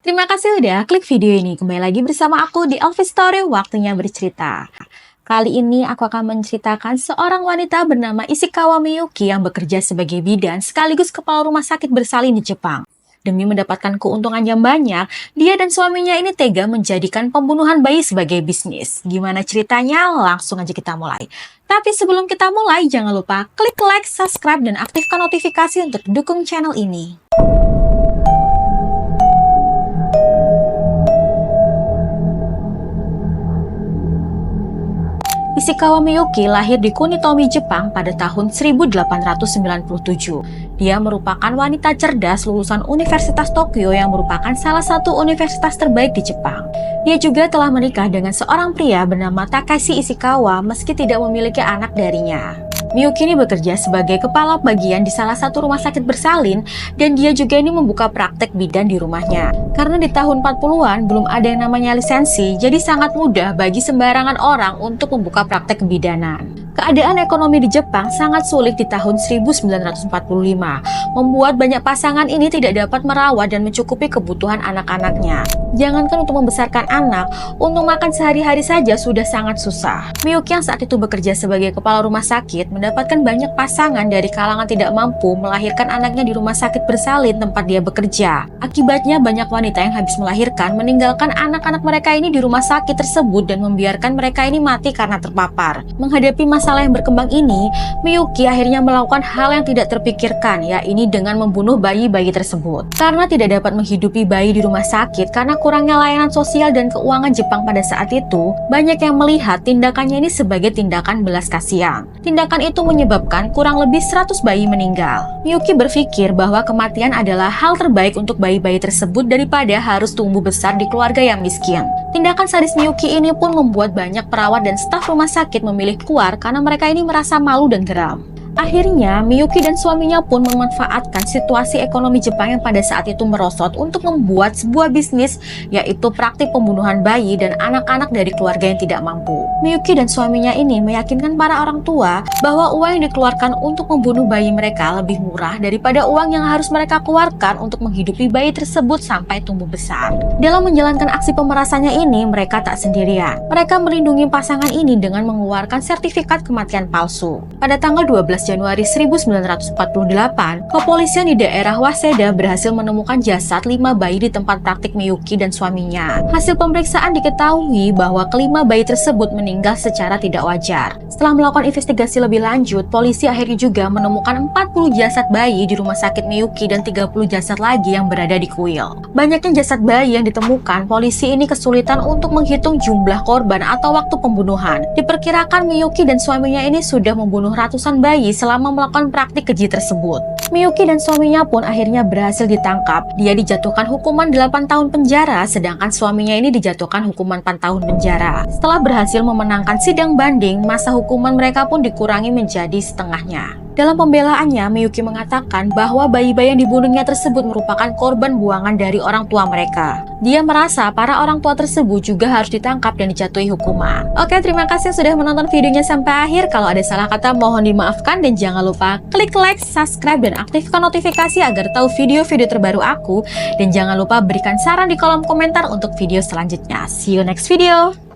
Terima kasih udah klik video ini. Kembali lagi bersama aku di Elvi Story, waktunya bercerita. Kali ini aku akan menceritakan seorang wanita bernama Ishikawa Miyuki yang bekerja sebagai bidan sekaligus kepala rumah sakit bersalin di Jepang. Demi mendapatkan keuntungan yang banyak, dia dan suaminya ini tega menjadikan pembunuhan bayi sebagai bisnis. Gimana ceritanya? Langsung aja kita mulai. Tapi sebelum kita mulai, jangan lupa klik like, subscribe, dan aktifkan notifikasi untuk dukung channel ini. Ishikawa Miyuki lahir di Kunitomi, Jepang pada tahun 1897. Dia merupakan wanita cerdas lulusan Universitas Tokyo yang merupakan salah satu universitas terbaik di Jepang. Dia juga telah menikah dengan seorang pria bernama Takashi Ishikawa meski tidak memiliki anak darinya. Miyuki ini bekerja sebagai kepala bagian di salah satu rumah sakit bersalin dan dia juga ini membuka praktek bidan di rumahnya. Karena di tahun 40-an belum ada yang namanya lisensi, jadi sangat mudah bagi sembarangan orang untuk membuka praktek kebidanan. Keadaan ekonomi di Jepang sangat sulit di tahun 1945, membuat banyak pasangan ini tidak dapat merawat dan mencukupi kebutuhan anak-anaknya. Jangankan untuk membesarkan anak, untuk makan sehari-hari saja sudah sangat susah. Miyuki yang saat itu bekerja sebagai kepala rumah sakit mendapatkan banyak pasangan dari kalangan tidak mampu melahirkan anaknya di rumah sakit bersalin tempat dia bekerja. Akibatnya banyak wanita yang habis melahirkan meninggalkan anak-anak mereka ini di rumah sakit tersebut dan membiarkan mereka ini mati karena terpapar. Menghadapi masalah yang berkembang ini, Miyuki akhirnya melakukan hal yang tidak terpikirkan, yaitu dengan membunuh bayi-bayi tersebut. Karena tidak dapat menghidupi bayi di rumah sakit karena kurangnya layanan sosial dan keuangan Jepang pada saat itu, banyak yang melihat tindakannya ini sebagai tindakan belas kasihan. Tindakan itu menyebabkan kurang lebih 100 bayi meninggal. Miyuki berpikir bahwa kematian adalah hal terbaik untuk bayi-bayi tersebut daripada harus tumbuh besar di keluarga yang miskin. Tindakan sadis Miyuki ini pun membuat banyak perawat dan staf rumah sakit memilih keluar karena mereka ini merasa malu dan geram. Akhirnya, Miyuki dan suaminya pun memanfaatkan situasi ekonomi Jepang yang pada saat itu merosot untuk membuat sebuah bisnis, yaitu praktik pembunuhan bayi dan anak-anak dari keluarga yang tidak mampu. Miyuki dan suaminya ini meyakinkan para orang tua bahwa uang yang dikeluarkan untuk membunuh bayi mereka lebih murah daripada uang yang harus mereka keluarkan untuk menghidupi bayi tersebut sampai tumbuh besar. Dalam menjalankan aksi pemerasannya ini, mereka tak sendirian. Mereka melindungi pasangan ini dengan mengeluarkan sertifikat kematian palsu. Pada tanggal 12 Januari 1948, kepolisian di daerah Waseda berhasil menemukan jasad 5 bayi di tempat praktik Miyuki dan suaminya. Hasil pemeriksaan diketahui bahwa kelima bayi tersebut meninggal secara tidak wajar. Setelah melakukan investigasi lebih lanjut, polisi akhirnya juga menemukan 40 jasad bayi di rumah sakit Miyuki dan 30 jasad lagi yang berada di kuil. Banyaknya jasad bayi yang ditemukan, polisi ini kesulitan untuk menghitung jumlah korban atau waktu pembunuhan. Diperkirakan Miyuki dan suaminya ini sudah membunuh ratusan bayi selama melakukan praktik keji tersebut. Miyuki dan suaminya pun akhirnya berhasil ditangkap. Dia dijatuhkan hukuman 8 tahun penjara, sedangkan suaminya ini dijatuhkan hukuman 4 tahun penjara. Setelah berhasil memenangkan sidang banding, masa hukuman mereka pun dikurangi menjadi setengahnya. Dalam pembelaannya, Miyuki mengatakan bahwa bayi-bayi yang dibunuhnya tersebut merupakan korban buangan dari orang tua mereka. Dia merasa para orang tua tersebut juga harus ditangkap dan dijatuhi hukuman. Oke, terima kasih sudah menonton videonya sampai akhir. Kalau ada salah kata mohon dimaafkan dan jangan lupa klik like, subscribe, dan aktifkan notifikasi agar tahu video-video terbaru aku. Dan jangan lupa berikan saran di kolom komentar untuk video selanjutnya. See you next video!